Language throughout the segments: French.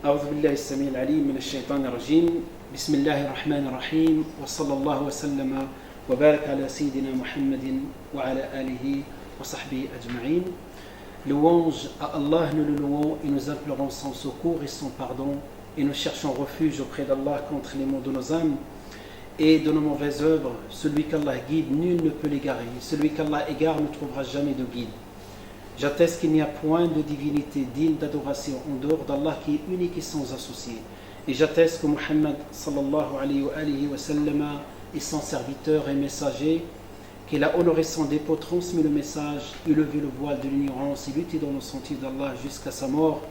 أعوذ بالله السميع العليم من الشيطان الرجيم بسم الله الرحمن الرحيم وصلى الله وسلم وبارك على سيدنا محمد وعلى آله وصحبه أجمعين. Louange à Allah, nous le louons et nous implorons son secours et son pardon et nous cherchons refuge auprès d'Allah contre les maux de nos âmes et de nos mauvaises œuvres. Celui qu'Allah guide, nul ne peut l'égarer. Celui qu'Allah égare ne trouvera jamais de guide. J'atteste qu'il n'y a point de divinité digne d'adoration en dehors d'Allah qui est unique et sans associé. Et j'atteste que Muhammad sallallahu alayhi wa sallam est son serviteur et messager, qu'il a honoré son dépôt, transmis le message, élevé le voile de l'ignorance et lutté dans le sentier d'Allah jusqu'à sa mort.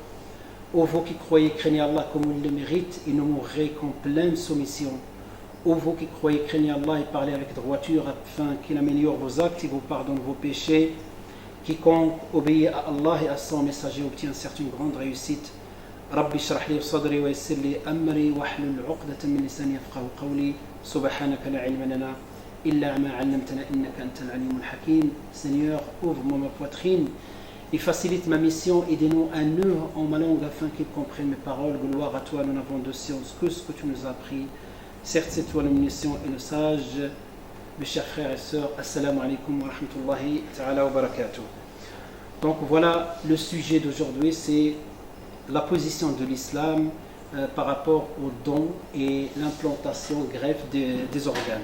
Ô vous qui croyez, craignez Allah comme il le mérite et ne mourrez qu'en pleine soumission. Ô vous qui croyez, craignez Allah et parlez avec droiture afin qu'il améliore vos actes et vous pardonne vos péchés. Quiconque obéit à Allah et à son messager obtient certes une grande réussite. Rabbi shrah li sadri wa yassir li amri wahlul 'uqdatan min lisani yafqahu qawli. Subhanaka la ilma lana illa ma 'allamtana innaka antal 'alimul hakim. Seigneur, ouvre-moi ma poitrine et facilite ma mission, aidez-nous un nœud en ma langue afin qu'il comprenne mes paroles. Gloire à toi, nous n'avons de science que ce que tu nous as appris. Certes, c'est toi l'omniscient et le sage. Mes chers frères et sœurs, assalamu alaikum wa rahmatullahi ta'ala wa barakatuh. Donc voilà, le sujet d'aujourd'hui, c'est la position de l'islam par rapport aux dons et l'implantation, greffe des organes.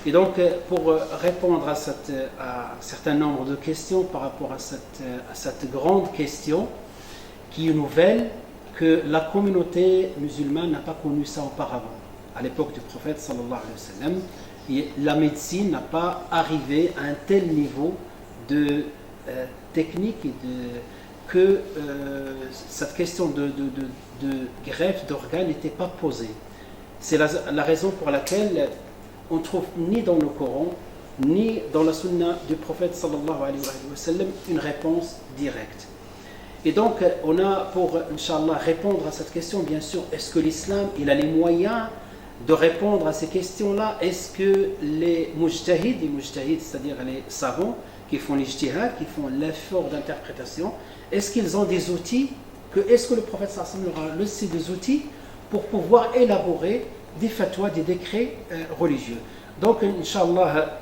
Et donc, pour répondre à un certain nombre de questions par rapport à cette grande question, qui est nouvelle, que la communauté musulmane n'a pas connu ça auparavant. À l'époque du prophète sallallahu alayhi wa sallam, et la médecine n'a pas arrivé à un tel niveau de technique et que cette question de greffe d'organes n'était pas posée. C'est la raison pour laquelle on ne trouve ni dans le Coran, ni dans la sunna du prophète sallallahu alayhi wa sallam une réponse directe. Et donc, on a pour, Inch'Allah, répondre à cette question, bien sûr, est-ce que l'islam, il a les moyens de répondre à ces questions-là? Est-ce que les mujtahid, c'est-à-dire les savants qui font l'ijtihad, qui font l'effort d'interprétation, est-ce qu'ils ont des outils? Est-ce que le prophète sallallahu alayhi wa sallam leur a laissé des outils pour pouvoir élaborer des fatwas, des décrets religieux? Donc, Inch'Allah,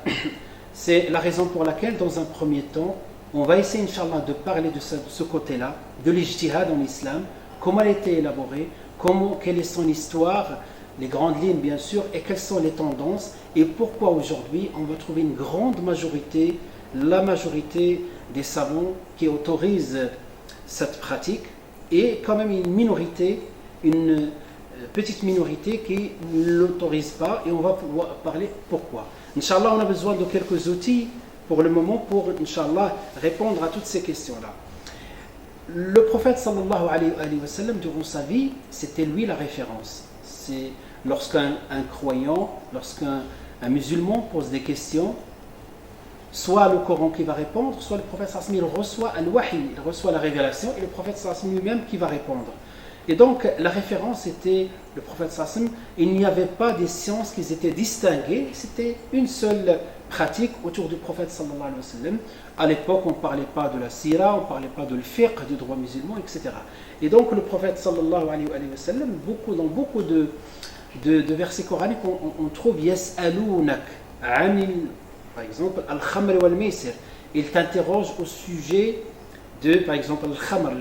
c'est la raison pour laquelle, dans un premier temps, on va essayer, Inch'Allah, de parler de ce côté-là, de l'ijtihad en islam, comment elle a été élaborée, quelle est son histoire, les grandes lignes bien sûr, et quelles sont les tendances, et pourquoi aujourd'hui on va trouver une grande majorité, la majorité des savants qui autorisent cette pratique, et quand même une minorité, une petite minorité qui ne l'autorise pas, et on va pouvoir parler pourquoi. Inch'Allah, on a besoin de quelques outils pour le moment pour, Inch'Allah, répondre à toutes ces questions-là. Le prophète sallallahu alayhi wa sallam, durant sa vie, c'était lui la référence. C'est lorsqu'un croyant, lorsqu'un musulman pose des questions, soit le Coran qui va répondre, soit le prophète sallallahu alayhi wa sallam, il reçoit al-wahi, il reçoit la révélation, et le prophète sallallahu alayhi wa sallam lui-même qui va répondre. Et donc la référence était le prophète sallallahu alayhi wa sallam. Il n'y avait pas des sciences qui étaient distinguées, c'était une seule pratique autour du prophète sallallahu alayhi wa sallam. À l'époque, on ne parlait pas de la sira, on ne parlait pas de le fiqh, du droit musulman, etc. Et donc le prophète sallallahu alayhi wa sallam, dans beaucoup de versets coraniques, on trouve yas'alounak anil, par exemple, al-khamr wal-maysir. Il t'interroge au sujet de, par exemple, al-khamr,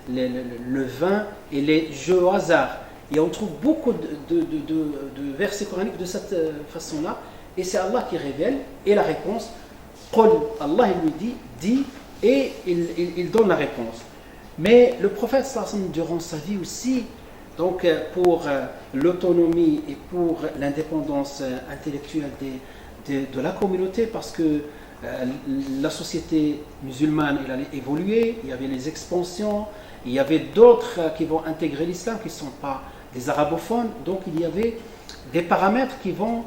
le vin et les jeux au hasard. Et on trouve beaucoup de versets coraniques de cette façon-là. Et c'est Allah qui révèle, et la réponse, Qul, Allah il lui dit, et il donne la réponse. Mais le prophète sallallahu alayhi wa sallam, durant sa vie aussi, donc pour l'autonomie et pour l'indépendance intellectuelle de la communauté, parce que la société musulmane elle allait évoluer, il y avait les expansions, il y avait d'autres qui vont intégrer l'islam, qui ne sont pas des arabophones, donc il y avait des paramètres qui vont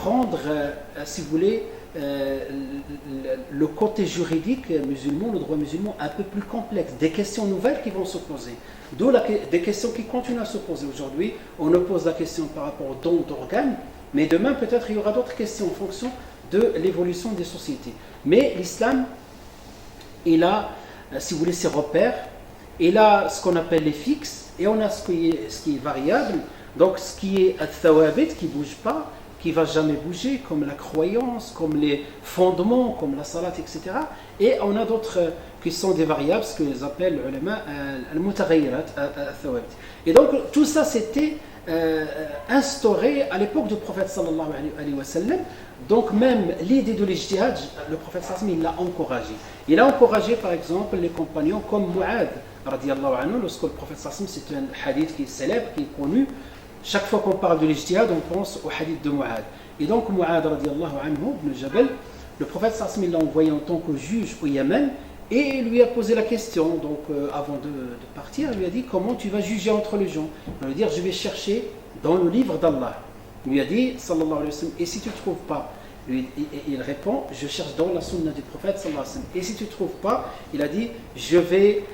rendre, si vous voulez, le côté juridique musulman, le droit musulman, un peu plus complexe, des questions nouvelles qui vont se poser, d'où des questions qui continuent à se poser aujourd'hui. On nous pose la question par rapport au don d'organes, mais demain peut-être il y aura d'autres questions en fonction de l'évolution des sociétés. Mais l'islam, il a, si vous voulez, ses repères, il a ce qu'on appelle les fixes, et on a ce qui est variable, donc ce qui est al-thawabit, qui ne bouge pas, qui ne va jamais bouger, comme la croyance, comme les fondements, comme la salat, etc. Et on a d'autres qui sont des variables, ce que les appellent les ulama al-mutaghayyirat, al-thawabit. Et donc tout ça c'était instauré à l'époque du prophète sallallahu alayhi wa sallam. Donc même l'idée de l'ijtihad, le prophète sallallahu alayhi wa sallam, il l'a encouragé. Il a encouragé par exemple les compagnons comme Mu'adh radiyallahu anhu, lorsque le prophète sallallahu alayhi wa sallam, c'est un hadith qui est célèbre, qui est connu. Chaque fois qu'on parle de l'ijtihad, on pense au hadith de Mu'adh. Et donc Mu'adh radiyallahu anhu, ibn Jabal, le prophète sallallahu alayhi wa sallam l'a envoyé en tant que juge au Yémen, et il lui a posé la question, donc avant de partir, il lui a dit comment tu vas juger entre les gens. Il lui a dit je vais chercher dans le livre d'Allah. Il lui a dit sallallahu alayhi wa sallam, et si tu ne trouves pas, il répond je cherche dans la sunna du prophète sallallahu alayhi wa sallam. Et si tu ne trouves pas, il a dit je vais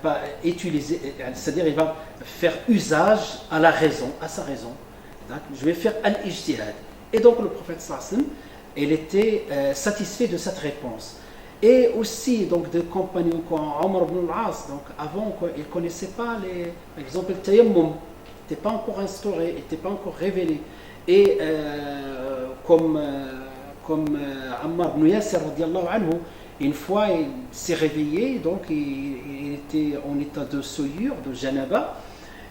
pas utiliser, c'est-à-dire il va faire usage à la raison, à sa raison. Donc, je vais faire al-ijtihad. Et donc le prophète sallallahu alayhi wa sallam, il était satisfait de cette réponse. Et aussi donc des compagnons comme Omar ibn al-As, donc avant ils ne connaissaient pas par exemple le tayammum, n'était pas encore instauré, n'était pas encore révélé. Et comme Ammar ibn Yasir radiallahu anhu, une fois il s'est réveillé, donc il était en état de souillure, de janaba,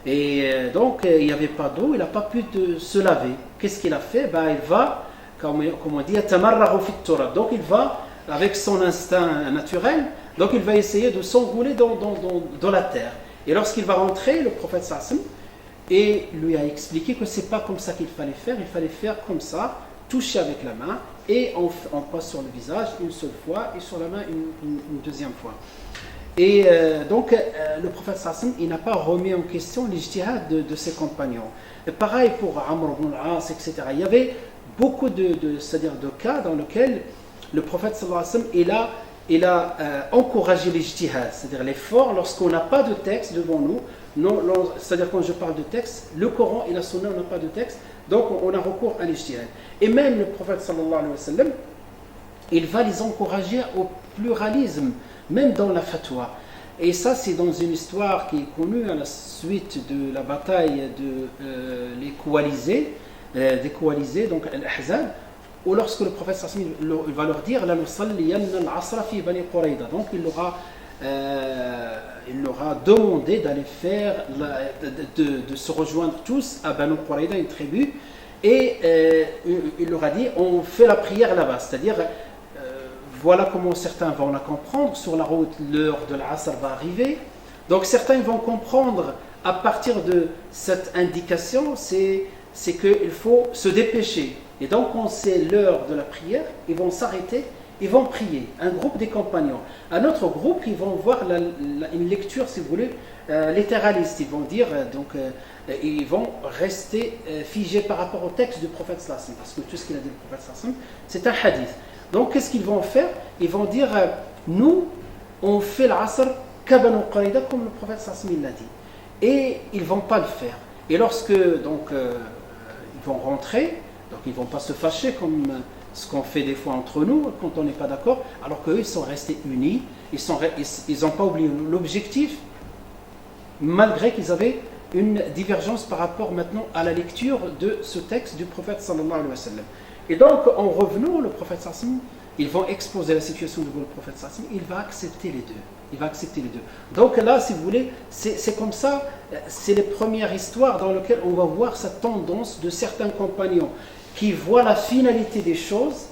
et donc il n'y avait pas d'eau, il n'a pas pu se laver. Qu'est-ce qu'il a fait? Il va, comme on dit, donc il va avec son instinct naturel, donc il va essayer de s'enrouler dans la terre. Et lorsqu'il va rentrer, le prophète sallallahu alayhi wa sallam, et lui a expliqué que c'est pas comme ça qu'il fallait faire comme ça, toucher avec la main, et on passe sur le visage une seule fois, et sur la main une deuxième fois. Et donc le prophète sallallahu alayhi wa sallam, il n'a pas remis en question l'ijtihad de ses compagnons. Et pareil pour Amr ibn al-As, etc. Il y avait beaucoup c'est-à-dire de cas dans lesquels le prophète sallallahu alayhi wa sallam, il a encouragé l'ijtihad, c'est-à-dire l'effort lorsqu'on n'a pas de texte devant nous. C'est-à-dire quand je parle de texte, le Coran et la Sunna, on n'a pas de texte, donc on a recours à l'ijtihad. Et même le prophète sallallahu alayhi wa sallam, il va les encourager au pluralisme, même dans la fatwa. Et ça, c'est dans une histoire qui est connue à la suite de la bataille des coalisés, donc al-Ahzab, ou lorsque le prophète sallallahu alayhi wa sallam, il va leur dire la nusalliyanna al-asra fi bani Qurayda, donc il leur a demandé d'aller faire de se rejoindre tous à Banu Qurayda, une tribu, et il leur a dit on fait la prière là-bas, c'est-à-dire voilà comment certains vont la comprendre. Sur la route, l'heure de l'Asr va arriver, donc certains vont comprendre à partir de cette indication, c'est qu'il faut se dépêcher. Et donc quand c'est l'heure de la prière, ils vont s'arrêter, ils vont prier, un groupe des compagnons. Un autre groupe, ils vont voir une lecture, si vous voulez, littéraliste. Ils vont dire, ils vont rester figés par rapport au texte du prophète sallallahu alayhi wa sallam, parce que tout ce qu'il a dit le prophète sallallahu alayhi wa sallam, c'est un hadith. Donc qu'est-ce qu'ils vont faire? Ils vont dire, nous, on fait l'asr Banu Qurayda comme le prophète sallallahu alayhi wa sallam l'a dit. Et ils ne vont pas le faire. Et lorsque ils vont rentrer, donc ils ne vont pas se fâcher comme ce qu'on fait des fois entre nous quand on n'est pas d'accord, alors qu'eux ils sont restés unis, ils n'ont pas oublié l'objectif, malgré qu'ils avaient une divergence par rapport maintenant à la lecture de ce texte du prophète sallallahu alayhi wa sallam. Et donc en revenant, le prophète sallallahu alayhi wa sallam, ils vont exposer la situation devant le prophète sallallahu alayhi wa sallam, il va accepter les deux. Il va accepter les deux. Donc là, si vous voulez, c'est comme ça, c'est les premières histoires dans lesquelles on va voir cette tendance de certains compagnons qui voient la finalité des choses,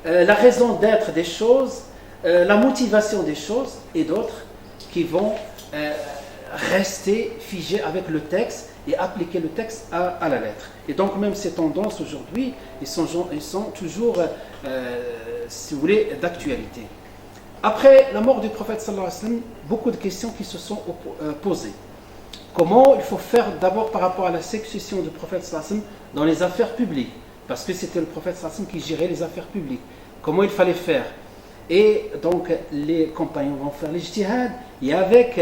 la raison d'être des choses, la motivation des choses, et d'autres qui vont rester figés avec le texte et appliquer le texte à la lettre. Et donc même ces tendances aujourd'hui, ils sont toujours, si vous voulez, d'actualité. Après la mort du prophète sallallahu alayhi wa sallam, beaucoup de questions qui se sont posées. Comment il faut faire d'abord par rapport à la succession du prophète sallallahu alayhi wa sallam dans les affaires publiques, parce que c'était le prophète sallallahu alayhi wa sallam qui gérait les affaires publiques. Comment il fallait faire? Et donc les compagnons vont faire l'ijtihad, et avec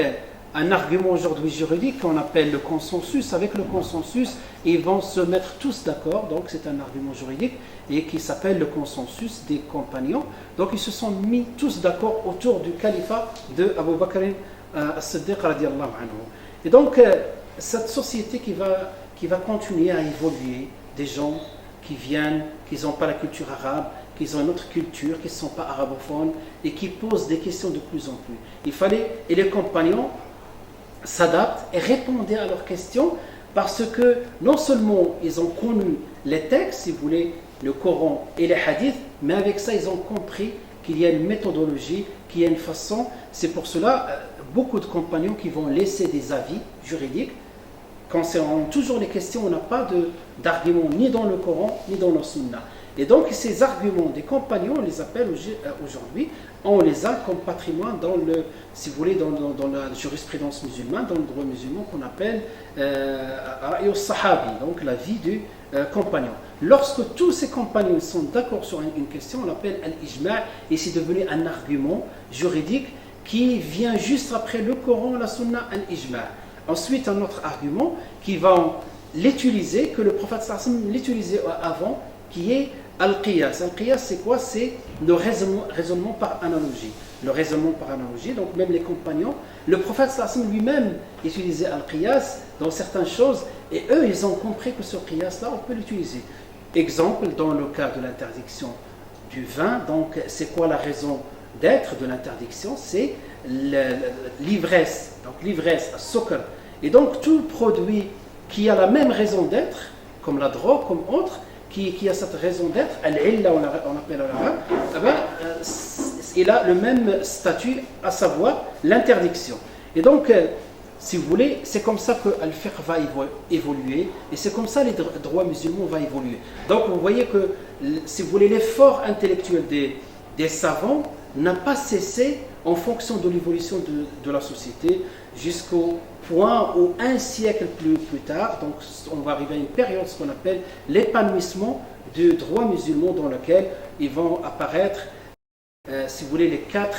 un argument aujourd'hui juridique qu'on appelle le consensus. Avec le consensus, ils vont se mettre tous d'accord, donc c'est un argument juridique et qui s'appelle le consensus des compagnons. Donc ils se sont mis tous d'accord autour du califat de Abu Bakr As-Siddiq radiallahu anhu. Et donc, cette société qui va continuer à évoluer, des gens qui viennent, qui n'ont pas la culture arabe, qui ont une autre culture, qui ne sont pas arabophones et qui posent des questions de plus en plus. Et les compagnons s'adaptent et répondaient à leurs questions parce que non seulement ils ont connu les textes, si vous voulez, le Coran et les hadiths, mais avec ça ils ont compris qu'il y a une méthodologie, qu'il y a une façon. C'est pour cela beaucoup de compagnons qui vont laisser des avis juridiques. Concernant toujours les questions, on n'a pas d'arguments ni dans le Coran ni dans le Sunna. Et donc ces arguments des compagnons, on les appelle aujourd'hui, on les a comme patrimoine dans le, si vous voulez, dans la jurisprudence musulmane, dans le droit musulman qu'on appelle Ra'y sahabi, donc la vie du compagnon. Lorsque tous ces compagnons sont d'accord sur une question, on l'appelle al-ijma' et c'est devenu un argument juridique qui vient juste après le Coran, la Sunna, al-ijma'. Ensuite, un autre argument qui va l'utiliser, que le prophète sallam l'utilisait avant, qui est al-qiyas. Al-qiyas, c'est quoi? C'est le raisonnement par analogie. Le raisonnement par analogie, donc même les compagnons, le prophète sallam lui-même utilisait al-qiyas dans certaines choses, et eux, ils ont compris que ce qiyas-là, on peut l'utiliser. Exemple, dans le cas de l'interdiction du vin, donc c'est quoi la raison d'être de l'interdiction? C'est l'ivresse, donc l'ivresse, al-sukr. Et donc tout produit qui a la même raison d'être, comme la drogue, comme autre, qui a cette raison d'être, al-illa, on appelle arabe, il a le même statut, à savoir l'interdiction. Et donc, si vous voulez, c'est comme ça que al-fiqh va évoluer, et c'est comme ça que les droits musulmans vont évoluer. Donc vous voyez que, si vous voulez, l'effort intellectuel des savants n'a pas cessé en fonction de l'évolution de la société, jusqu'au point où un siècle plus tard, donc on va arriver à une période, ce qu'on appelle l'épanouissement du droit musulman, dans lequel ils vont apparaître, si vous voulez, les 4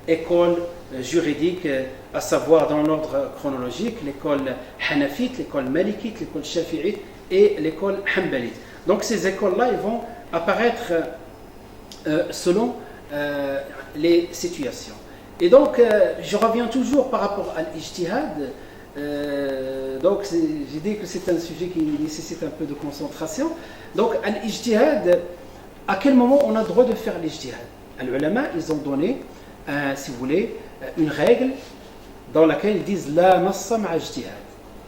écoles juridiques, à savoir dans l'ordre chronologique, l'école hanafite, l'école malikite, l'école shafi'ite et l'école hanbalite. Donc ces écoles-là, ils vont apparaître selon les situations. Et donc, je reviens toujours par rapport à l'ijtihad. Donc, j'ai dit que c'est un sujet qui nécessite un peu de concentration. Donc, l'ijtihad, à quel moment on a le droit de faire l'ijtihad? Les ulama, ils ont donné, si vous voulez, une règle dans laquelle ils disent la nassa ma'a ijtihad.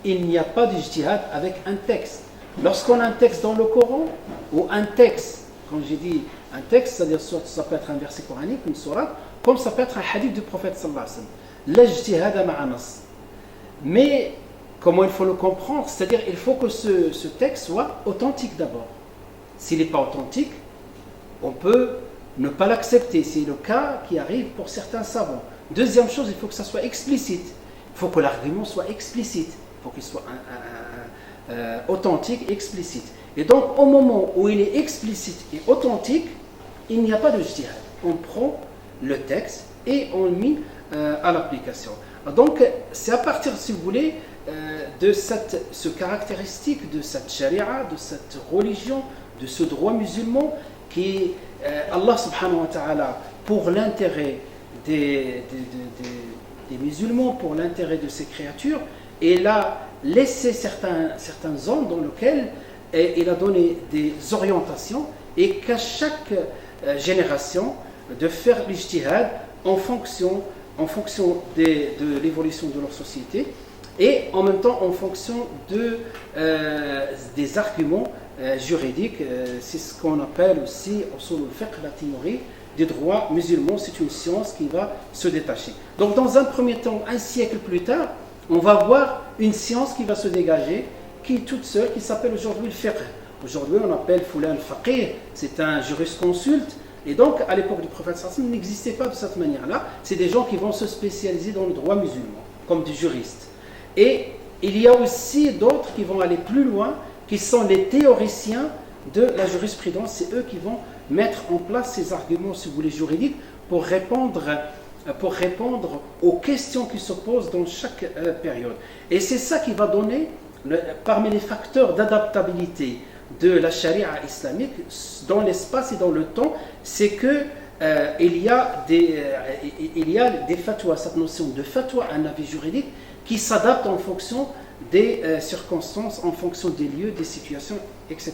Il n'y a pas d'ijtihad avec un texte. Lorsqu'on a un texte dans le Coran, ou un texte, comme j'ai dit, un texte, c'est-à-dire soit ça peut être un verset coranique, une sourate, comme ça peut être un hadith du prophète sallallahu alayhi wa sallam. L'ijtihad ma'a nas. Mais comment il faut le comprendre? C'est-à-dire il faut que ce texte soit authentique d'abord. S'il n'est pas authentique, on peut ne pas l'accepter. C'est le cas qui arrive pour certains savants. Deuxième chose, il faut que ça soit explicite. Il faut que l'argument soit explicite. Il faut qu'il soit authentique et explicite. Et donc au moment où il est explicite et authentique, il n'y a pas de ijtihad. On prend le texte et on le met à l'application. Donc c'est à partir, si vous voulez, de ce caractéristique de cette charia, de cette religion, de ce droit musulman qui, Allah subhanahu wa ta'ala, pour l'intérêt des musulmans, pour l'intérêt de ces créatures, il a laissé certaines zones dans lesquelles il a donné des orientations, et qu'à chaque génération de faire l'ijtihad en fonction de l'évolution de leur société, et en même temps en fonction des arguments juridiques. C'est ce qu'on appelle aussi usul al-fiqh, la théorie des droits musulmans. C'est une science qui va se détacher. Donc dans un premier temps, un siècle plus tard, on va voir une science qui va se dégager, qui est toute seule, qui s'appelle aujourd'hui le fiqh. Aujourd'hui on appelle fulan faqih, c'est un jurisconsulte. Et donc, à l'époque du prophète sallallahu alayhi wa sallam, il n'existait pas de cette manière-là. C'est des gens qui vont se spécialiser dans le droit musulman, comme des juristes. Et il y a aussi d'autres qui vont aller plus loin, qui sont les théoriciens de la jurisprudence. C'est eux qui vont mettre en place ces arguments, si vous voulez, juridiques, pour répondre aux questions qui se posent dans chaque période. Et c'est ça qui va donner, parmi les facteurs d'adaptabilité de la charia islamique dans l'espace et dans le temps, c'est que il y a des fatwas, cette notion de fatwa, un avis juridique, qui s'adapte en fonction des circonstances, en fonction des lieux, des situations, etc.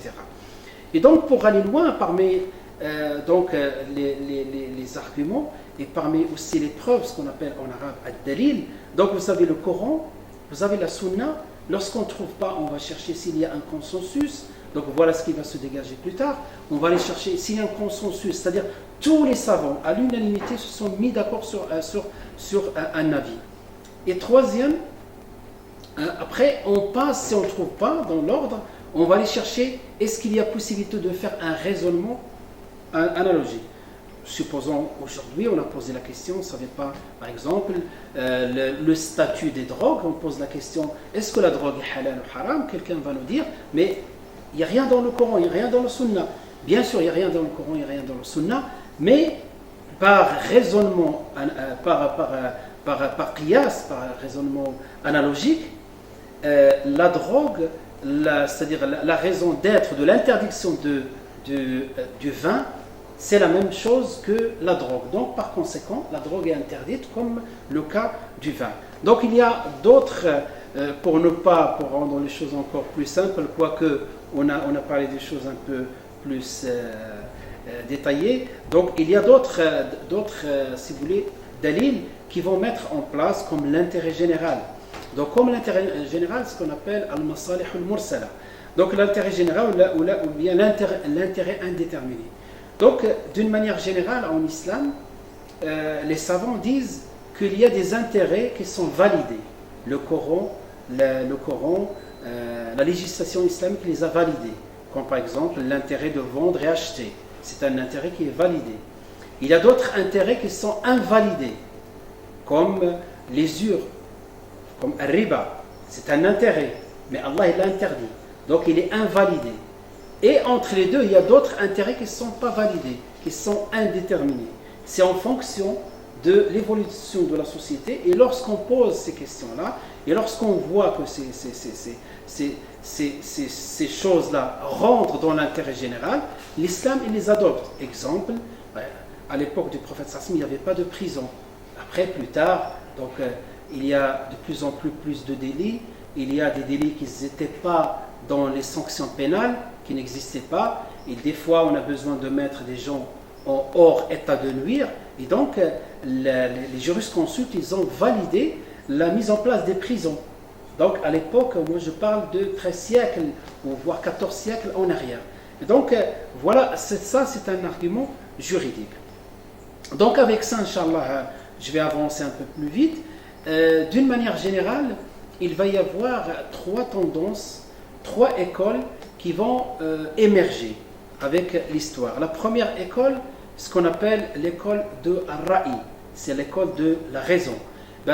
Et donc, pour aller loin, parmi les arguments, et parmi aussi les preuves, ce qu'on appelle en arabe ad-dalil, donc vous avez le Coran, vous avez la Sunna. Lorsqu'on ne trouve pas, on va chercher s'il y a un consensus. Donc voilà ce qui va se dégager plus tard. On va aller chercher s'il y a un consensus, c'est-à-dire tous les savants à l'unanimité se sont mis d'accord sur un avis. Et troisième, après on passe, si on ne trouve pas dans l'ordre, on va aller chercher est-ce qu'il y a possibilité de faire un raisonnement analogique. Supposons aujourd'hui, on a posé la question, on ne savait pas, par exemple, le statut des drogues. On pose la question, est-ce que la drogue est halal ou haram? Quelqu'un va nous dire, mais il n'y a rien dans le Coran, il n'y a rien dans le Sunna. Bien sûr, il n'y a rien dans le Coran, il n'y a rien dans le Sunna, mais par raisonnement, par qiyas, par raisonnement analogique, la drogue, c'est-à-dire la raison d'être de l'interdiction du vin, c'est la même chose que la drogue. Donc, par conséquent, la drogue est interdite, comme le cas du vin. Donc, il y a d'autres, pour rendre les choses encore plus simples, quoique on a parlé des choses un peu plus détaillées. Donc, il y a d'autres, si vous voulez, dalils qui vont mettre en place comme l'intérêt général. Donc, comme l'intérêt général, ce qu'on appelle al-masalih al-mursala. Donc, l'intérêt général ou bien l'intérêt indéterminé. Donc, d'une manière générale, en islam, les savants disent qu'il y a des intérêts qui sont validés. Le Coran, la législation islamique les a validés. Comme par exemple l'intérêt de vendre et acheter. C'est un intérêt qui est validé. Il y a d'autres intérêts qui sont invalidés, comme l'usure, comme le riba. C'est un intérêt, mais Allah il l'a interdit. Donc, il est invalidé. Et entre les deux, il y a d'autres intérêts qui ne sont pas validés, qui sont indéterminés. C'est en fonction de l'évolution de la société. Et lorsqu'on pose ces questions-là, et lorsqu'on voit que ces choses-là rentrent dans l'intérêt général, l'islam, il les adopte. Exemple, à l'époque du prophète Sassim, il n'y avait pas de prison. Après, plus tard, donc, il y a de plus en plus de délits. Il y a des délits qui n'étaient pas dans les sanctions pénales, qui n'existaient pas, et des fois on a besoin de mettre des gens en hors état de nuire, et donc les jurisconsultes, ils ont validé la mise en place des prisons. Donc à l'époque, moi je parle de 13 siècles, ou voire 14 siècles en arrière. Et donc voilà, c'est un argument juridique. Donc avec ça, Inch'Allah, je vais avancer un peu plus vite. D'une manière générale, il va y avoir trois tendances, trois écoles qui vont émerger avec l'histoire. La première école, ce qu'on appelle l'école de Ar-Ra'i, c'est l'école de la raison.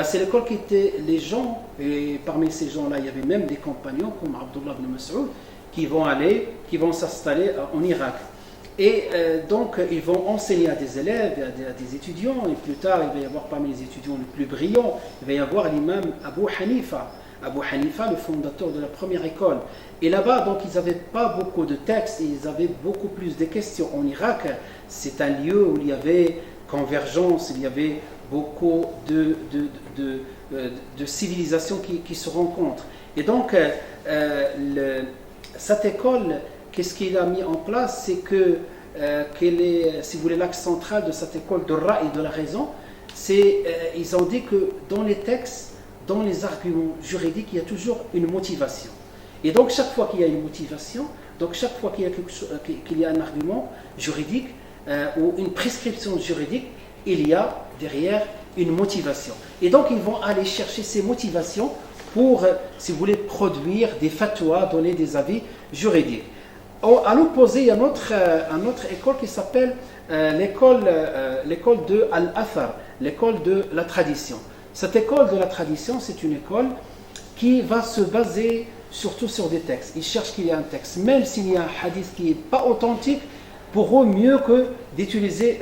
C'est l'école qui était les gens, et parmi ces gens-là, il y avait même des compagnons comme Abdullah ibn Mas'ud qui vont s'installer en Irak. Et donc, ils vont enseigner à des élèves, à des étudiants, et plus tard, il va y avoir parmi les étudiants les plus brillants, il va y avoir l'imam Abu Hanifa, le fondateur de la première école. Et là-bas, donc, ils n'avaient pas beaucoup de textes, ils avaient beaucoup plus de questions. En Irak, c'est un lieu où il y avait convergence, il y avait beaucoup de civilisations qui se rencontrent. Et donc, cette école, qu'est-ce qu'il a mis en place? C'est que, si vous voulez, l'axe central de cette école de Ra et de la raison, ils ont dit que dans les textes, dans les arguments juridiques, il y a toujours une motivation. Et donc, chaque fois qu'il y a une motivation, donc chaque fois qu'il y a un argument juridique ou une prescription juridique, il y a derrière une motivation. Et donc, ils vont aller chercher ces motivations pour, si vous voulez, produire des fatwas, donner des avis juridiques. À l'opposé, il y a une autre école qui s'appelle l'école de Al-Athar, l'école de la tradition. Cette école de la tradition, c'est une école qui va se baser surtout sur des textes. Ils cherchent qu'il y ait un texte. Même s'il y a un hadith qui n'est pas authentique, pour eux, mieux que d'utiliser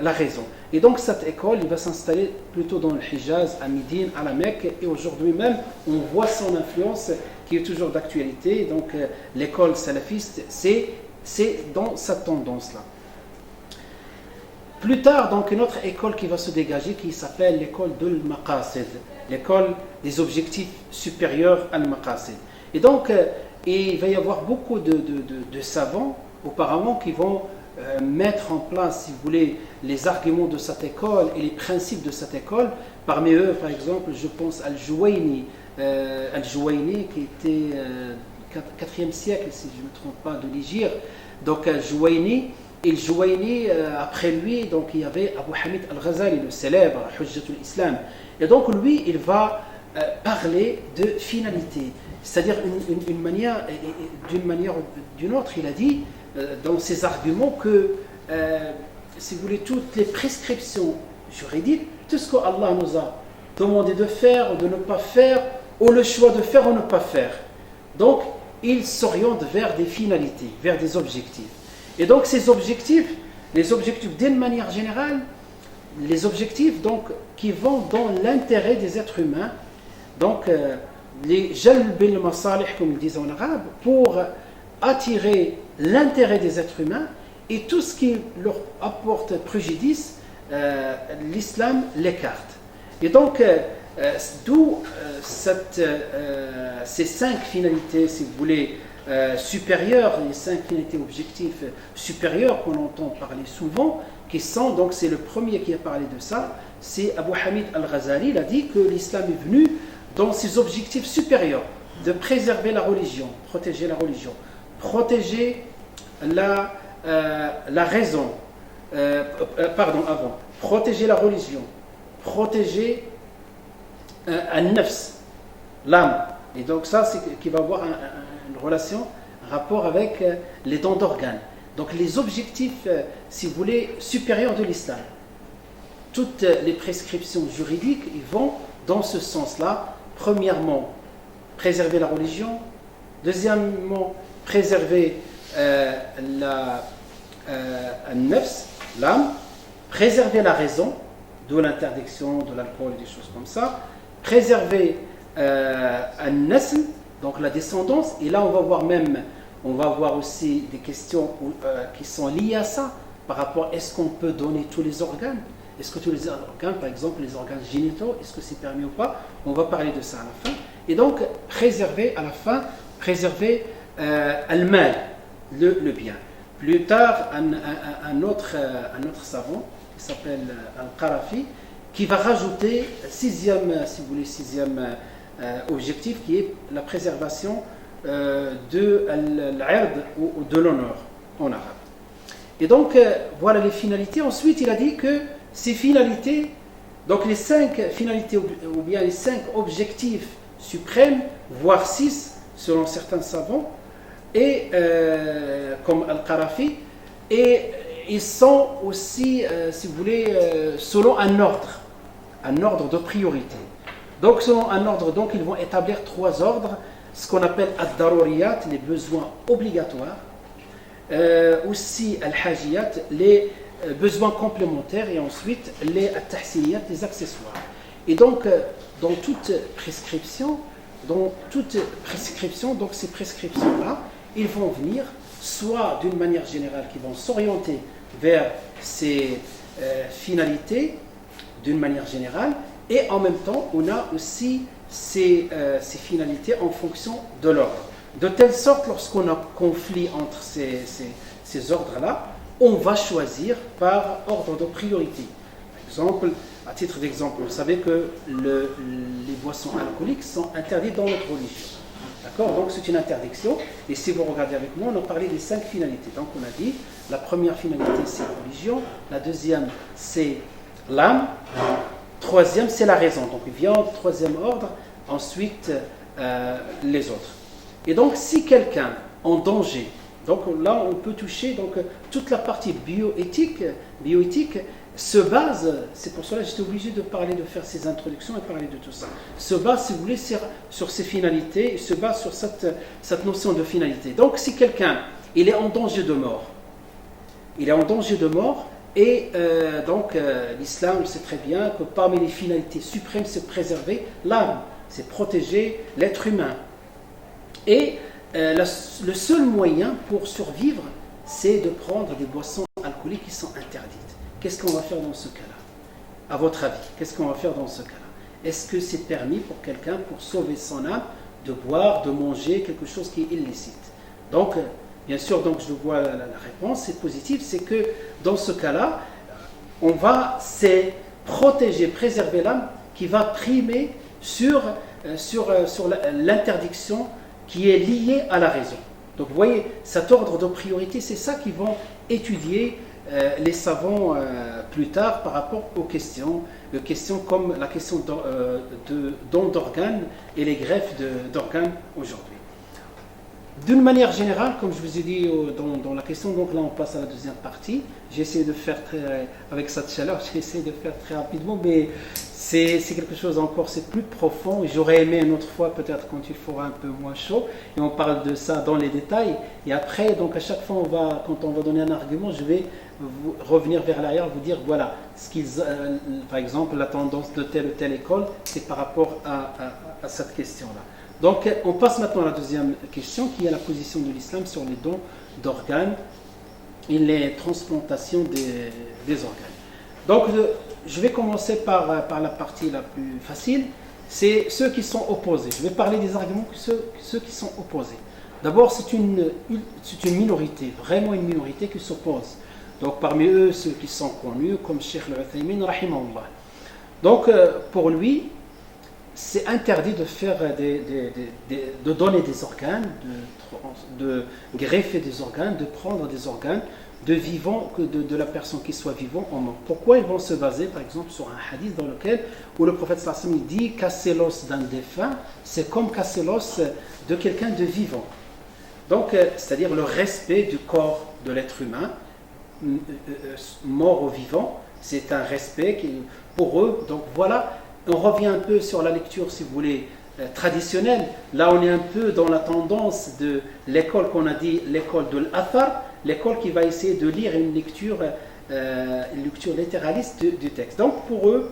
la raison. Et donc, cette école, il va s'installer plutôt dans le Hijaz, à Médine, à la Mecque. Et aujourd'hui même, on voit son influence qui est toujours d'actualité. Donc, l'école salafiste, c'est dans cette tendance-là. Plus tard, donc, une autre école qui va se dégager qui s'appelle l'école de l'Maqasid, l'école des objectifs supérieurs à l'Maqasid. Et donc, il va y avoir beaucoup de savants auparavant qui vont mettre en place, si vous voulez, les arguments de cette école et les principes de cette école. Parmi eux, par exemple, je pense à Al-Juwayni, qui était 4e siècle, si je ne me trompe pas, de l'Hégire. Donc Al-Juwayni, et le Juwayni, après lui, donc il y avait Abu Hamid Al-Ghazali, le célèbre Hujjatul Islam. Et donc lui, il va parler de finalité, c'est-à-dire d'une manière ou d'une autre. Il a dit dans ses arguments que, si vous voulez, toutes les prescriptions juridiques, tout ce qu'Allah nous a demandé de faire ou de ne pas faire, ou le choix de faire ou ne pas faire. Donc, il s'oriente vers des finalités, vers des objectifs. Et donc, ces objectifs, les objectifs d'une manière générale, les objectifs donc, qui vont dans l'intérêt des êtres humains, donc les jalb al-masalih, comme ils disent en arabe, pour attirer l'intérêt des êtres humains et tout ce qui leur apporte préjudice, l'islam l'écarte. Et donc, d'où ces 5 finalités, si vous voulez, supérieures, les 5 finalités objectifs supérieurs qu'on entend parler souvent, qui sont, donc c'est le premier qui a parlé de ça, c'est Abu Hamid Al-Ghazali. Il a dit que l'islam est venu dans ses objectifs supérieurs, de préserver la religion, protéger la religion, protéger la raison, protéger la religion, protéger al-nafs, l'âme. Et donc ça, c'est qui va avoir une relation, un rapport avec les dons d'organes. Donc les objectifs, si vous voulez, supérieurs de l'islam. Toutes les prescriptions juridiques, ils vont dans ce sens-là. Premièrement, préserver la religion. Deuxièmement, préserver al-nafs, l'âme. Préserver la raison, d'où l'interdiction de l'alcool et des choses comme ça. Préserver al-nasl, donc la descendance. Et là, on va voir aussi des questions qui sont liées à ça, par rapport à est-ce qu'on peut donner tous les organes? Est-ce que tous les organes, par exemple les organes génitaux, est-ce que c'est permis ou pas? On va parler de ça à la fin. Et donc, préserver à la fin, préserver al-mal, le bien. Plus tard, un autre savant, qui s'appelle Al-Qarafi, qui va rajouter sixième objectif, qui est la préservation de l'ird ou de l'honneur en arabe. Et donc, voilà les finalités. Ensuite, il a dit que ces finalités, donc les 5 finalités ou bien les 5 objectifs suprêmes, voire 6 selon certains savants, et comme Al-Qarafi, et ils sont aussi, si vous voulez, selon un ordre de priorité. Donc, selon un ordre, donc, ils vont établir 3 ordres, ce qu'on appelle ad-daruriyat, les besoins obligatoires, aussi al-hajiyat, les besoins complémentaires, et ensuite les at-tahsiniyat, les accessoires. Et donc, dans toute prescription, donc ces prescriptions-là, ils vont venir soit d'une manière générale, qui vont s'orienter vers ces finalités d'une manière générale, et en même temps, on a aussi ces finalités en fonction de l'ordre. De telle sorte, lorsqu'on a conflit entre ces ordres-là, on va choisir par ordre de priorité. Par exemple, à titre d'exemple, vous savez que les boissons alcooliques sont interdites dans notre religion. D'accord? Donc c'est une interdiction. Et si vous regardez avec moi, on a parlé des 5 finalités. Donc on a dit, la première finalité, c'est la religion. La deuxième, c'est l'âme. Troisième, c'est la raison. Donc il vient en troisième ordre, ensuite les autres. Et donc si quelqu'un en danger, donc là on peut toucher donc toute la partie bioéthique se base, c'est pour cela que j'étais obligé de faire ces introductions et parler de tout ça, se base, si vous voulez, sur ces finalités, se base sur cette notion de finalité. Donc si quelqu'un, il est en danger de mort, et l'islam sait très bien que parmi les finalités suprêmes, c'est préserver l'âme, c'est protéger l'être humain. Et le seul moyen pour survivre, c'est de prendre des boissons alcooliques qui sont interdites. qu'est-ce qu'on va faire dans ce cas-là? À votre avis, qu'est-ce qu'on va faire dans ce cas-là? Est-ce que c'est permis pour quelqu'un, pour sauver son âme, de boire, de manger quelque chose qui est illicite? Donc, bien sûr, donc je vois la réponse, c'est positif, c'est que dans ce cas-là, on va protéger, préserver l'âme qui va primer sur l'interdiction qui est liée à la raison. Donc vous voyez, cet ordre de priorité, c'est ça qu'ils vont étudier les savants plus tard par rapport aux questions comme la question de don d'organes et les greffes d'organes aujourd'hui. D'une manière générale, comme je vous ai dit dans la question, donc là on passe à la deuxième partie. J'ai essayé de faire avec cette chaleur, j'ai essayé de faire très rapidement, mais c'est quelque chose encore, c'est plus profond. J'aurais aimé une autre fois, peut-être quand il fera un peu moins chaud, et on parle de ça dans les détails. Et après, donc à chaque fois, quand on va donner un argument, je vais revenir vers l'arrière, vous dire voilà, par exemple, la tendance de telle ou telle école, c'est par rapport à cette question-là. Donc, on passe maintenant à la deuxième question, qui est la position de l'islam sur les dons d'organes et les transplantations des organes. Donc, je vais commencer par la partie la plus facile, c'est ceux qui sont opposés. Je vais parler des arguments ceux qui sont opposés. D'abord, c'est une minorité, vraiment une minorité qui s'oppose. Donc, parmi eux, ceux qui sont connus, comme Cheikh Al-Uthaymin, rahimahullah. Donc, pour lui, c'est interdit de faire de donner des organes, de greffer des organes, de prendre des organes de vivant, de la personne qui soit vivant ou mort. Pourquoi ils vont se baser par exemple sur un hadith où le prophète sallallahu alayhi wa sallam dit casser l'os d'un défunt, c'est comme casser l'os de quelqu'un de vivant. Donc, c'est-à-dire le respect du corps de l'être humain, mort ou vivant, c'est un respect pour eux. Donc voilà. On revient un peu sur la lecture, si vous voulez, traditionnelle. Là, on est un peu dans la tendance de l'école qu'on a dit, l'école de l'Athar, l'école qui va essayer de lire une lecture littéraliste du texte. Donc, pour eux,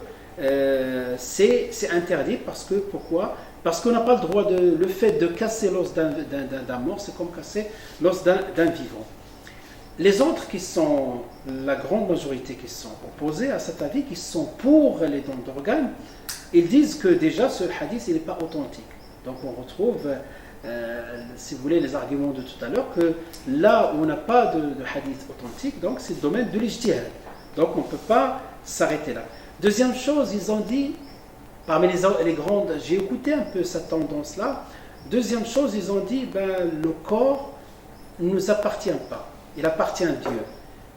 c'est interdit pourquoi? Parce qu'on n'a pas le droit le fait de casser l'os d'un mort, c'est comme casser l'os d'un vivant. Les autres qui sont, la grande majorité qui sont opposés à cet avis, qui sont pour les dons d'organes, ils disent que déjà ce hadith il n'est pas authentique. Donc on retrouve, si vous voulez, les arguments de tout à l'heure, que là où on n'a pas de hadith authentique, donc c'est le domaine de l'ijtihad. Donc on ne peut pas s'arrêter là. Deuxième chose, ils ont dit, parmi les grandes, j'ai écouté un peu cette tendance-là. Deuxième chose, ils ont dit, le corps ne nous appartient pas. Il appartient à Dieu.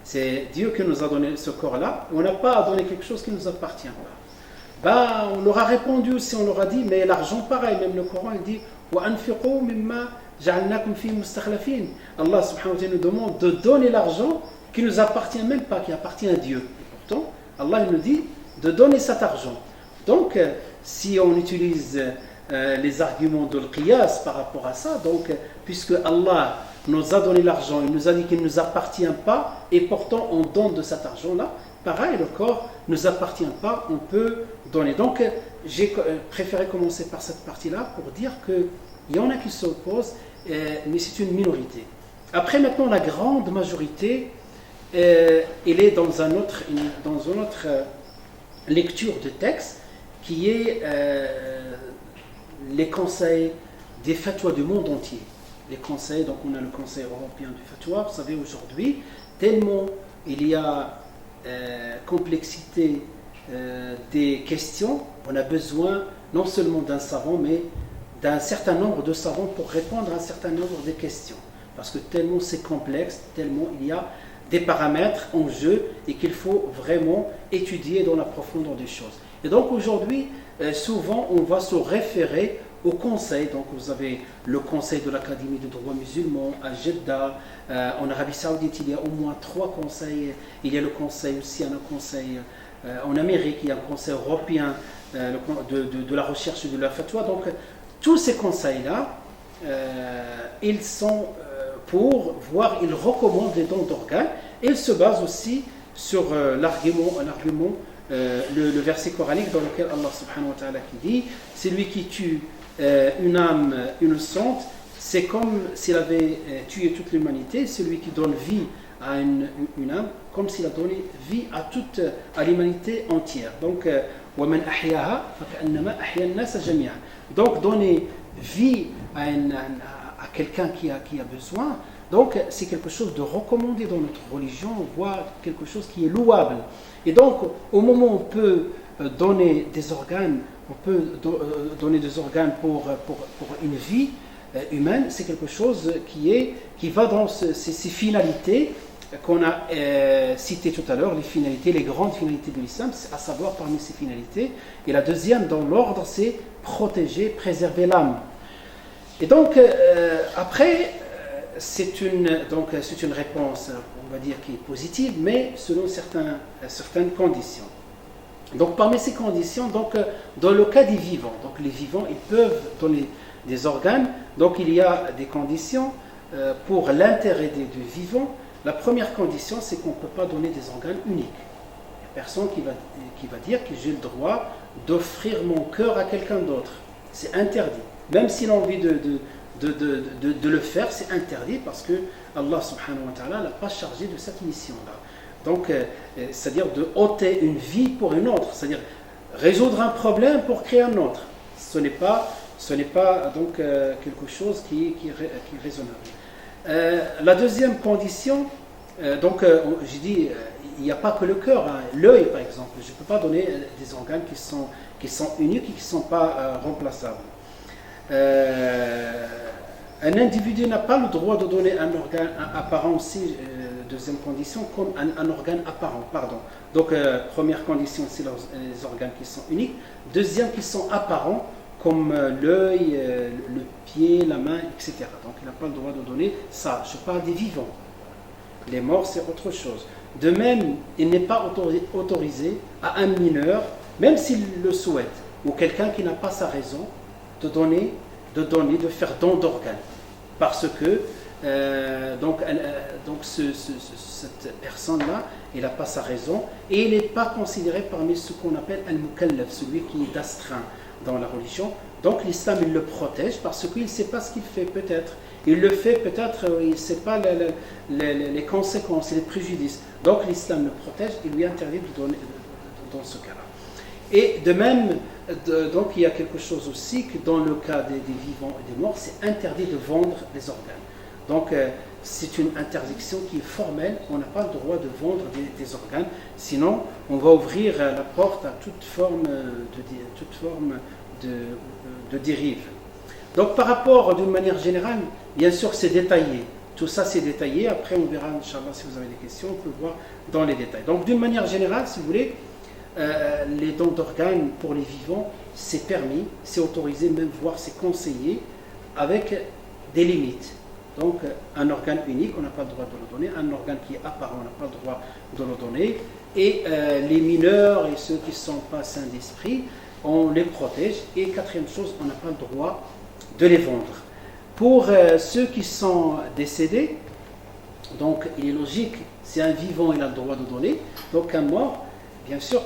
C'est Dieu qui nous a donné ce corps-là. On n'a pas à donner quelque chose qui ne nous appartient pas. On leur a répondu aussi, on leur a dit, mais l'argent pareil, même le Coran, il dit وَأَنْفِقُوا مِمَّا جَعَلْنَاكُمْ فِي مُسْتَخْلَفِينَ. Allah subhanahu wa ta'ala nous demande de donner l'argent qui ne nous appartient même pas, qui appartient à Dieu. Et pourtant, Allah il nous dit de donner cet argent. Donc, si on utilise les arguments de l'qiyas par rapport à ça, donc, puisque Allah nous a donné l'argent, il nous a dit qu'il ne nous appartient pas, et pourtant on donne de cet argent-là, pareil, le corps ne nous appartient pas, on peut donner. Donc, j'ai préféré commencer par cette partie-là pour dire qu'il y en a qui s'opposent, mais c'est une minorité. Après, maintenant, la grande majorité, elle est dans une autre lecture de texte, qui est les conseils des fatwas du monde entier. Les conseils, donc on a le Conseil européen du fatwa, vous savez aujourd'hui, tellement il y a complexité des questions, on a besoin non seulement d'un savant, mais d'un certain nombre de savants pour répondre à un certain nombre de questions. Parce que tellement c'est complexe, tellement il y a des paramètres en jeu et qu'il faut vraiment étudier dans la profondeur des choses. Et donc aujourd'hui, souvent on va se référer au conseil. Donc vous avez le conseil de l'Académie de droit musulman à Jeddah, en Arabie Saoudite il y a au moins 3 conseils. Il y a le conseil aussi, un conseil en Amérique, il y a un conseil européen de la recherche de la fatwa. Donc tous ces conseils-là, ils sont pour voir, ils recommandent les dons d'organes et ils se basent aussi sur l'argument, le verset coranique dans lequel Allah subhanahu wa ta'ala qui dit celui qui tue une âme innocente, c'est comme s'il avait tué toute l'humanité. Celui qui donne vie à une âme, comme s'il a donné vie à l'humanité entière. Donc, وَمَنْ أَحْيَاهَا فَكَأَنَّمَا أَحْيَا النَّاسَ جَمِيعًا. Donc, donner vie à quelqu'un qui a besoin, donc c'est quelque chose de recommandé dans notre religion, voire quelque chose qui est louable. Et donc, au moment où on peut donner des organes, donner des organes pour une vie humaine, c'est quelque chose qui va dans ces finalités qu'on a citées tout à l'heure, les grandes finalités de l'islam, à savoir parmi ces finalités. Et la deuxième dans l'ordre, c'est protéger, préserver l'âme. Et donc, après, c'est une réponse, on va dire, qui est positive, mais selon certaines conditions. Donc, parmi ces conditions, donc, dans le cas des vivants, donc les vivants, ils peuvent donner des organes. Donc, il y a des conditions pour l'intérêt du vivant. La première condition, c'est qu'on ne peut pas donner des organes uniques. Il n'y a personne qui va dire que j'ai le droit d'offrir mon cœur à quelqu'un d'autre. C'est interdit. Même s'il a envie de le faire, c'est interdit parce que Allah subhanahu wa ta'ala l'a pas chargé de cette mission-là. Donc, c'est-à-dire de ôter une vie pour une autre, c'est-à-dire résoudre un problème pour créer un autre. Ce n'est pas donc quelque chose qui est raisonnable. La deuxième condition, j'ai dit, il n'y a pas que le cœur, hein. L'œil par exemple, je ne peux pas donner des organes qui sont uniques et qui ne sont pas remplaçables. Un individu n'a pas le droit de donner un organe apparent aussi, deuxième condition, comme un organe apparent, pardon. Donc, première condition, c'est les organes qui sont uniques. Deuxième, qui sont apparents, comme l'œil, le pied, la main, etc. Donc, il n'a pas le droit de donner ça. Je parle des vivants. Les morts, c'est autre chose. De même, il n'est pas autorisé à un mineur, même s'il le souhaite, ou quelqu'un qui n'a pas sa raison, de faire don d'organes. Parce que cette personne-là, il n'a pas sa raison et il n'est pas considéré parmi ce qu'on appelle al-mukallaf, celui qui est d'astreint dans la religion. Donc l'islam, il le protège parce qu'il ne sait pas ce qu'il fait peut-être. Il le fait peut-être, il ne sait pas les conséquences et les préjudices. Donc l'islam le protège et lui interdit de donner dans ce cas-là. Et de même, donc il y a quelque chose aussi que dans le cas des vivants et des morts, c'est interdit de vendre les organes. Donc c'est une interdiction qui est formelle, on n'a pas le droit de vendre des organes, sinon on va ouvrir la porte à toute forme de dérive. Donc par rapport, d'une manière générale, bien sûr c'est détaillé, tout ça c'est détaillé, après on verra, Inch'Allah, si vous avez des questions, on peut voir dans les détails. Donc d'une manière générale, si vous voulez, les dons d'organes pour les vivants, c'est permis, c'est autorisé, même voire c'est conseillé, avec des limites. Donc un organe unique, on n'a pas le droit de le donner, un organe qui est apparent, on n'a pas le droit de le donner, et les mineurs et ceux qui ne sont pas sains d'esprit, on les protège, et quatrième chose, on n'a pas le droit de les vendre. Pour ceux qui sont décédés, donc il est logique, si un vivant il a le droit de donner, donc un mort, bien sûr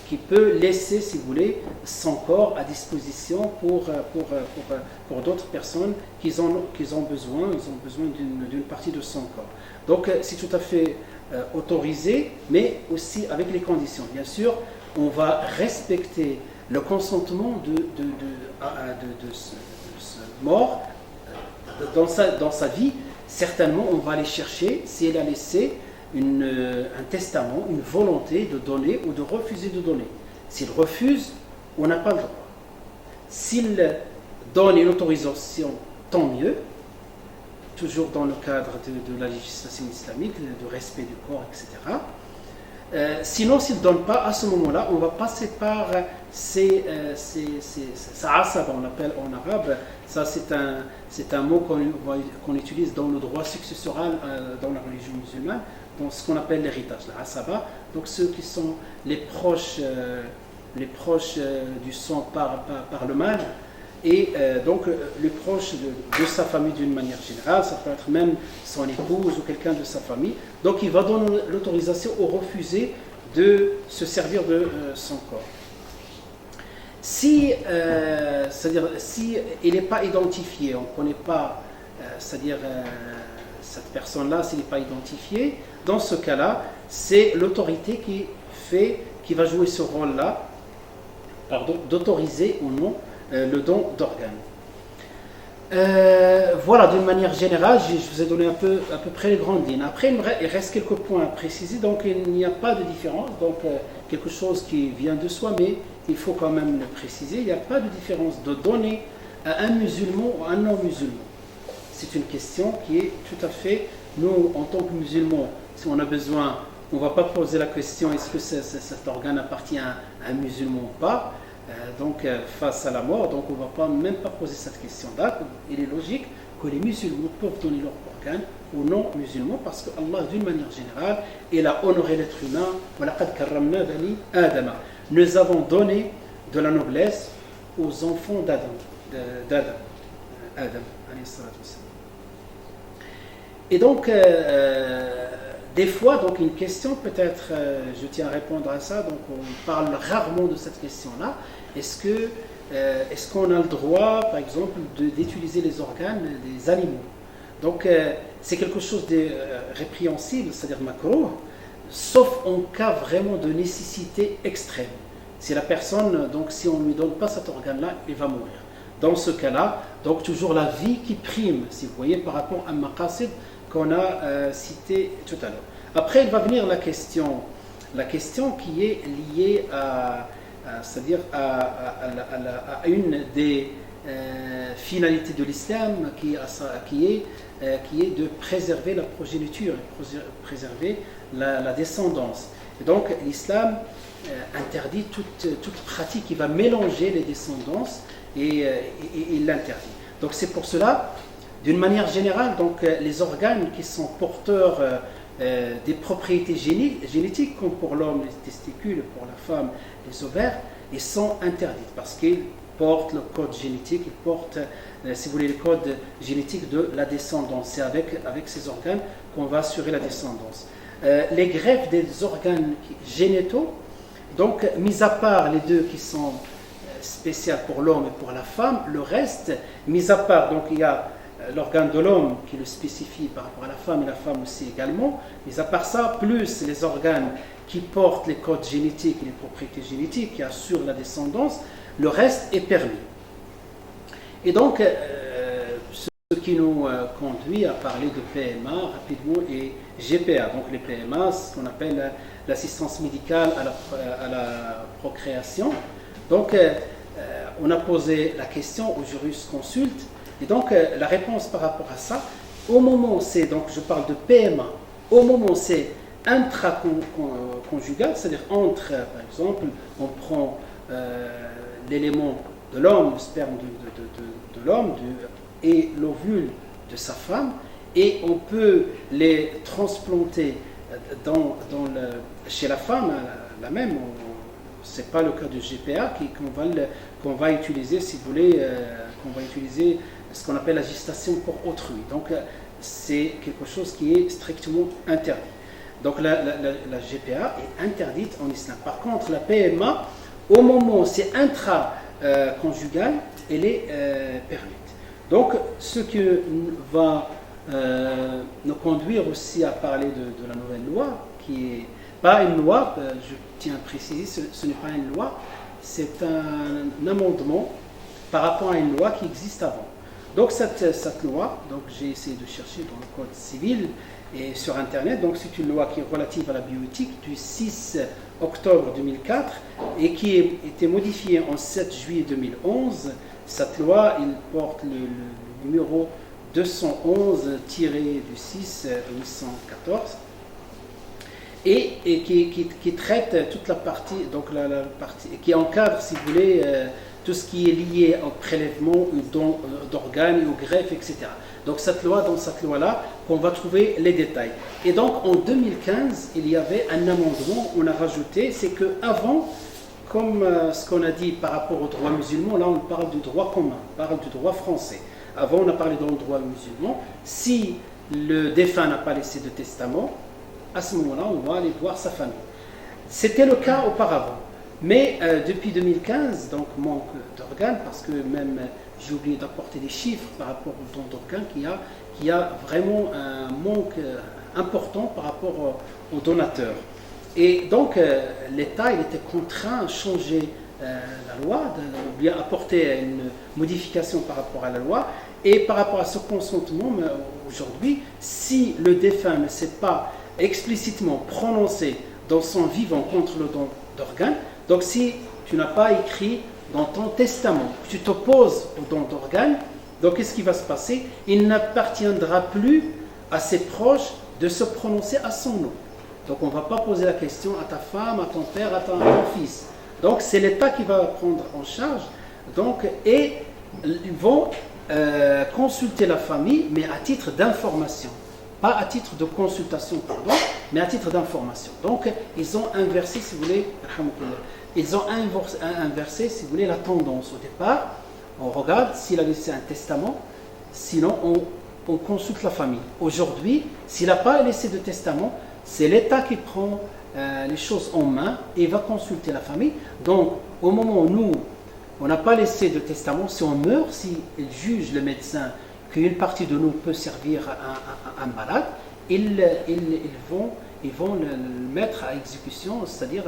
qui peut laisser, si vous voulez, son corps à disposition pour d'autres personnes qui ont besoin d'une partie de son corps. Donc c'est tout à fait autorisé, mais aussi avec les conditions. Bien sûr, on va respecter le consentement de ce mort dans sa vie. Certainement, on va aller chercher, si elle a laissé un testament, une volonté de donner ou de refuser de donner. S'il refuse, on n'a pas le droit. S'il donne une autorisation, tant mieux, toujours dans le cadre de la législation islamique, du respect du corps, etc. Sinon, s'il ne donne pas, à ce moment-là, on va passer par sa asaba, on l'appelle en arabe. Ça, c'est un mot qu'on utilise dans le droit successoral dans la religion musulmane, dans ce qu'on appelle l'héritage, la asaba. Donc ceux qui sont les proches du sang par le mâle, et donc les proches de sa famille d'une manière générale, ça peut être même son épouse ou quelqu'un de sa famille. Donc il va donner l'autorisation ou refuser de se servir de son corps. C'est-à-dire si il n'est pas identifié, on ne connaît pas, c'est-à-dire cette personne-là, s'il n'est pas identifié, dans ce cas-là, c'est l'autorité qui va jouer ce rôle-là, d'autoriser ou non le don d'organes. Voilà, d'une manière générale, je vous ai donné à peu près les grandes lignes. Après, il reste quelques points à préciser. Donc, il n'y a pas de différence. Donc, quelque chose qui vient de soi, mais il faut quand même le préciser. Il n'y a pas de différence de donner à un musulman ou à un non-musulman. C'est une question qui est tout à fait, nous, en tant que musulmans, si on a besoin, on ne va pas poser la question est-ce que cet organe appartient à un musulman ou pas. Donc face à la mort, donc on ne va même pas poser cette question-là. Il est logique que les musulmans peuvent donner leur organe aux non-musulmans parce que Allah, d'une manière générale, il a honoré l'être humain. Nous avons donné de la noblesse aux enfants d'Adam. Et donc, des fois, donc une question, peut-être, je tiens à répondre à ça, donc on parle rarement de cette question-là. Est-ce qu'on a le droit, par exemple, d'utiliser les organes des animaux? Donc, c'est quelque chose de répréhensible, c'est-à-dire makrouh, sauf en cas vraiment de nécessité extrême. Si la personne, donc si on ne lui donne pas cet organe-là, il va mourir. Dans ce cas-là, donc toujours la vie qui prime, si vous voyez, par rapport à maqasid qu'on a cité tout à l'heure. Après, il va venir la question qui est liée c'est-à-dire à une des finalités de l'islam qui est de préserver la progéniture, préserver la descendance. Et donc l'islam interdit toute pratique qui va mélanger les descendances et il l'interdit. Donc c'est pour cela, d'une manière générale, donc les organes qui sont porteurs des propriétés génétiques, comme pour l'homme les testicules, pour la femme les ovaires, ils sont interdits parce qu'ils portent le code génétique, ils portent, si vous voulez, le code génétique de la descendance. C'est avec ces organes qu'on va assurer la descendance. Les greffes des organes génitaux, donc mis à part les deux qui sont spéciales pour l'homme et pour la femme, le reste, mis à part, donc il y a l'organe de l'homme qui le spécifie par rapport à la femme et la femme aussi également, mis à part ça, plus les organes qui portent les codes génétiques et les propriétés génétiques qui assurent la descendance, le reste est permis. Et donc, ce qui nous conduit à parler de PMA rapidement et GPA. Donc les PMA, c'est ce qu'on appelle l'assistance médicale à la procréation. Donc, on a posé la question aux jurisconsultes. Et donc, la réponse par rapport à ça, au moment c'est, donc je parle de PMA, au moment c'est intraconjugal, c'est-à-dire entre, par exemple, on prend l'élément de l'homme, le sperme de l'homme et l'ovule de sa femme, et on peut les transplanter chez la femme, la même. Ce n'est pas le cas de GPA qu'on va utiliser, si vous voulez, qu'on va utiliser ce qu'on appelle la gestation pour autrui. Donc, c'est quelque chose qui est strictement interdit. Donc, la GPA est interdite en islam. Par contre, la PMA, au moment où c'est intraconjugal, elle est permise. Donc, ce qui va nous conduire aussi à parler de la nouvelle loi, qui est pas une loi, je tiens à préciser, ce n'est pas une loi, c'est un amendement par rapport à une loi qui existe avant. Donc cette loi, donc j'ai essayé de chercher dans le code civil et sur internet, donc c'est une loi qui est relative à la bioéthique du 6 octobre 2004 et qui a été modifiée en 7 juillet 2011. Cette loi, il porte le numéro 211-6-814 et qui traite toute la partie, donc la partie qui encadre, si vous voulez, tout ce qui est lié au prélèvement, au don d'organes et aux greffes, etc. Donc dans cette loi-là, qu'on va trouver les détails. Et donc en 2015, il y avait un amendement, on a rajouté, c'est qu'avant, comme ce qu'on a dit par rapport au droit musulman, là on parle du droit commun, on parle du droit français. Avant on a parlé dans le droit musulman, si le défunt n'a pas laissé de testament, à ce moment-là on va aller voir sa famille. C'était le cas auparavant. Mais depuis 2015, donc manque d'organes, parce que même j'ai oublié d'apporter des chiffres par rapport au don d'organes qu'il y a vraiment un manque important par rapport aux donateurs. Et donc l'État il était contraint à changer la loi, ou bien apporter une modification par rapport à la loi. Et par rapport à ce consentement, aujourd'hui, si le défunt ne s'est pas explicitement prononcé dans son vivant contre le don d'organes, donc si tu n'as pas écrit dans ton testament que tu t'opposes au don d'organes, donc qu'est-ce qui va se passer? Il n'appartiendra plus à ses proches de se prononcer à son nom. Donc on ne va pas poser la question à ta femme, à ton père, à ton fils. Donc c'est l'État qui va prendre en charge. Donc, et ils vont consulter la famille, mais à titre d'information. Pas à titre de consultation, pardon, mais à titre d'information. Donc ils ont inversé, si vous voulez, si vous voulez, la tendance. Au départ, on regarde s'il a laissé un testament, sinon on consulte la famille. Aujourd'hui, s'il n'a pas laissé de testament, c'est l'État qui prend les choses en main et va consulter la famille. Donc, au moment où nous, on n'a pas laissé de testament, si on meurt, si il juge le médecin qu'une partie de nous peut servir à un malade, ils vont le mettre à exécution, c'est-à-dire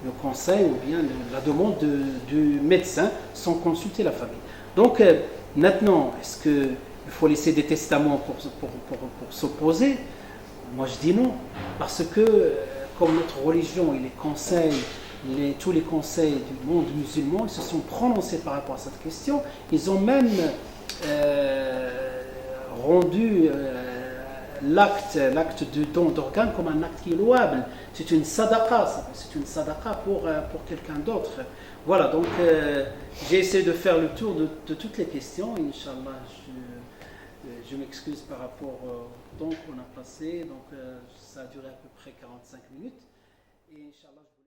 le conseil ou bien la demande du médecin sans consulter la famille. Donc, maintenant, est-ce qu'il faut laisser des testaments pour s'opposer? Moi, je dis non, parce que comme notre religion et les conseils, tous les conseils du monde musulman, ils se sont prononcés par rapport à cette question. Ils ont même rendu l'acte de don d'organes comme un acte qui est louable. C'est une sadaqa, pour quelqu'un d'autre. Voilà, donc j'ai essayé de faire le tour de toutes les questions. Inch'Allah, je m'excuse par rapport au temps qu'on a passé. Donc ça a duré à peu près 45 minutes. Et Inch'Allah,